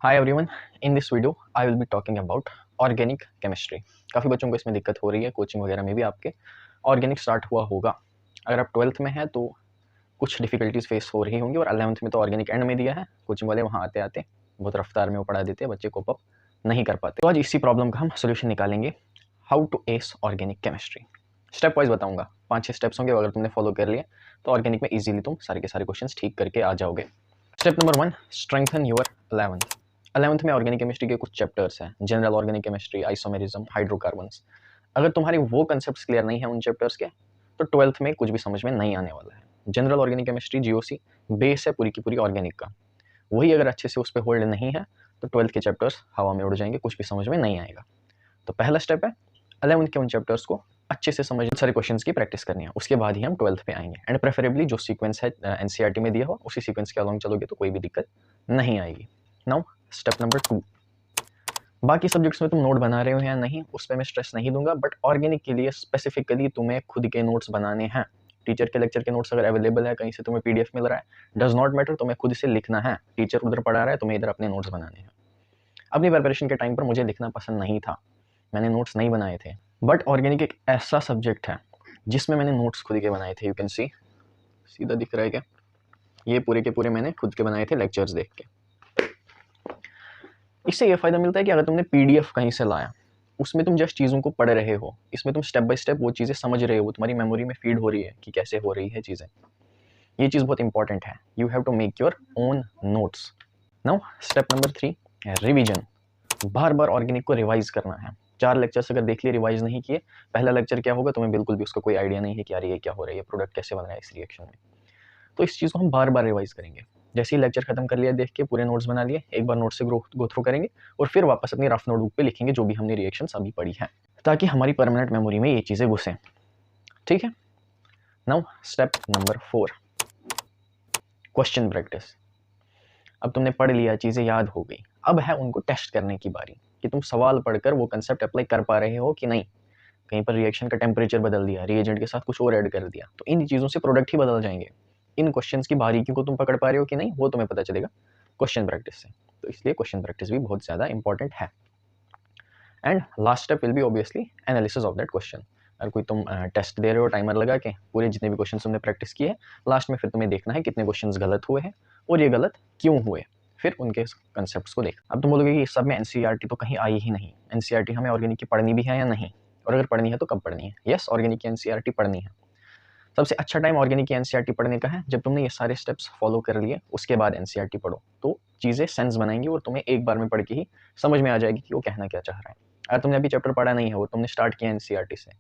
Hi everyone, in this video I will be talking about organic chemistry. काफ़ी बच्चों को इसमें दिक्कत हो रही है, कोचिंग वगैरह में भी आपके ऑर्गेनिक स्टार्ट हुआ होगा। अगर आप 12th में हैं तो कुछ डिफिकल्टीज फेस हो रही होंगी, और 11th में तो ऑर्गेनिक एंड में दिया है। कोचिंग वाले वहाँ आते आते बहुत रफ्तार में वो पढ़ा देते हैं, बच्चे कोप अप नहीं कर पाते। तो आज इसी प्रॉब्लम का हम सोल्यूशन निकालेंगे, how to ace organic chemistry. Step wise बताऊंगा, 5-6 स्टेप्स होंगे। अगर तुमने फॉलो कर लिए तो ऑर्गेनिक में ईजिली तुम सारे के सारे क्वेश्चन ठीक करके आ जाओगे। Step number 1, strengthen your 11th में ऑर्गेनिक केमिस्ट्री के कुछ चैप्टर्स हैं, general organic chemistry, isomerism, hydrocarbons. अगर तुम्हारी वो कंसेप्ट्स क्लियर नहीं है उन चैप्टर्स के, तो 12th में कुछ भी समझ में नहीं आने वाला है। General organic chemistry GOC base है पूरी की पूरी ऑर्गेनिक का, वही अगर अच्छे से उस पर होल्ड नहीं है तो 12th के चैप्टर्स हवा में उड़ जाएंगे, कुछ भी समझ में नहीं आएगा। तो पहला स्टेप है 11th के उन चैप्टर्स को अच्छे से समझ, सारे क्वेश्चंस की प्रैक्टिस करनी है, उसके बाद ही हम 12th पे आएंगे। एंड प्रेफरेबली जो सीक्वेंस है एनसीईआरटी में दिया हो उसी सीक्वेंस के अलॉन्ग चलोगे तो कोई भी दिक्कत नहीं आएगी। नाउ स्टेप नंबर 2, बाकी सब्जेक्ट्स में तुम नोट बना रहे हो या नहीं उस पर मैं स्ट्रेस नहीं दूंगा, बट ऑर्गेनिक के लिए स्पेसिफिकली तुम्हें खुद के नोट्स बनाने हैं। टीचर के लेक्चर के नोट्स अगर अवेलेबल है, कहीं से तुम्हें पीडीएफ मिल रहा है, डज नॉट मैटर, तुम्हें खुद से लिखना है। टीचर उधर पढ़ा रहा है, तुम्हें इधर अपने नोट्स बनाने हैं। अपनी प्रिपरेशन के टाइम पर मुझे लिखना पसंद नहीं था, मैंने नोट्स नहीं बनाए थे, बट ऑर्गेनिक एक ऐसा सब्जेक्ट है जिसमें मैंने नोट्स खुद के बनाए थे। यू कैन सी, सीधा दिख रहा है क्या? ये पूरे के पूरे मैंने खुद के बनाए थे लेक्चर्स देख के। इससे ये फायदा मिलता है कि अगर तुमने पीडीएफ कहीं से लाया, उसमें तुम जस्ट चीज़ों को पढ़ रहे हो, इसमें तुम स्टेप बाय स्टेप वो चीज़ें समझ रहे हो, वो तुम्हारी मेमोरी में फीड हो रही है कि कैसे हो रही है चीज़ें। ये चीज़ बहुत इंपॉर्टेंट है। You have to make your own notes. Now step number 3, revision. बार बार ऑर्गेनिक को रिवाइज करना है। 4 लेक्चर्स अगर देख लिए, रिवाइज नहीं किए, पहला लेक्चर क्या होगा तुम्हें बिल्कुल भी उसका कोई आइडिया नहीं है कि यार ये क्या हो रहा है, ये प्रोडक्ट कैसे बन रहा है इस रिएक्शन में। तो इस चीज़ को हम बार बार रिवाइज करेंगे। जैसे ही लेक्चर खत्म कर लिया देख के, पूरे नोट्स बना लिए, एक बार नोट से गो थ्रू करेंगे और फिर वापस अपनी रफ नोटबुक पे लिखेंगे जो भी हमने रिएक्शंस अभी पढ़ी है, ताकि हमारी परमानेंट मेमोरी में ये चीज़ें घुसें। ठीक है। Now step number 4, question practice. अब तुमने पढ़ लिया, चीज़ें याद हो गई, अब है उनको टेस्ट करने की बारी कि तुम सवाल पढ़कर वो कंसेप्ट अप्लाई कर पा रहे हो कि नहीं। कहीं पर रिएक्शन का टेम्परेचर बदल दिया, रिएजेंट के साथ कुछ और ऐड कर दिया, तो इन चीज़ों से प्रोडक्ट ही बदल जाएंगे। इन क्वेश्चंस की बारीकी को तुम पकड़ पा रहे हो कि नहीं, वो तुम्हें पता चलेगा क्वेश्चन प्रैक्टिस से। तो इसलिए क्वेश्चन प्रैक्टिस भी बहुत ज़्यादा इंपॉर्टेंट है। And last step will be obviously analysis of that question. अगर कोई तुम टेस्ट दे रहे हो टाइमर लगा के, पूरे जितने भी क्वेश्चन तुमने प्रैक्टिस किए, लास्ट में फिर तुम्हें देखना है कितने क्वेश्चन गलत हुए हैं और ये गलत क्यों हुए, फिर उनके कंसेप्ट्स को देख। अब तुम बोलोगे कि इस सब में एनसीईआरटी तो कहीं आई ही नहीं। एनसीईआरटी हमें ऑर्गेनिक की पढ़नी भी है या नहीं, और अगर पढ़नी है तो कब पढ़नी है? यस, ऑर्गेनिक की एनसीईआरटी पढ़नी है। सबसे अच्छा टाइम ऑर्गेनिक की एनसीईआरटी पढ़ने का है जब तुमने ये सारे स्टेप्स फॉलो कर लिए, उसके बाद एनसीईआरटी पढ़ो, तो चीज़ें सेंस बनाएंगी और तुम्हें एक बार में पढ़ के ही समझ में आ जाएगी कि वो कहना क्या चाह रहा है। अगर तुमने अभी चैप्टर पढ़ा नहीं है और तुमने स्टार्ट किया एनसीईआरटी से,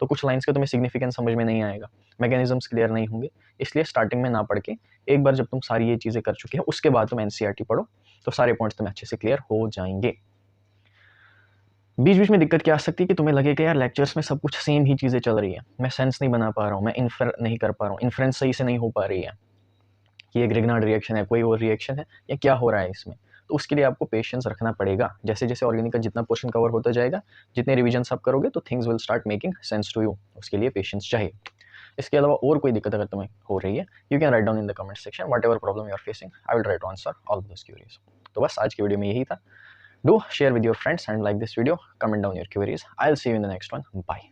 तो कुछ लाइन्स का तुम्हें सिग्निफिकेंस समझ में नहीं आएगा, मैकेनिज्म्स क्लियर नहीं होंगे। इसलिए स्टार्टिंग में ना पढ़ के एक बार जब तुम सारी ये चीज़ें कर चुके हो उसके बाद तुम एनसीईआरटी पढ़ो, तो सारे पॉइंट्स तुम्हें अच्छे से क्लियर हो जाएंगे। बीच बीच में दिक्कत क्या आ सकती है कि तुम्हें लगे कि यार लेक्चर्स में सब कुछ सेम ही चीज़ें चल रही है, मैं सेंस नहीं बना पा रहा हूँ, मैं इन्फर नहीं कर पा रहा हूँ, इन्फ्रेंस सही से नहीं हो पा रही है कि ये ग्रिग्नार्ड रिएक्शन है, कोई और रिएक्शन है, या क्या हो रहा है इसमें। तो उसके लिए आपको पेशेंस रखना पड़ेगा। जैसे जैसे ऑर्गेनिक का जितना पोर्शन कवर होता जाएगा, जितने रिविजन आप करोगे, तो things will start making sense to you. उसके लिए पेशेंस चाहिए। इसके अलावा और कोई दिक्कत अगर तुम्हें हो रही है, you can write down in the comment section whatever problem you are facing, I will try to answer all those queries. तो बस आज की वीडियो में यही था। Do share with your friends and like this video. Comment down your queries. I'll see you in the next one. Bye.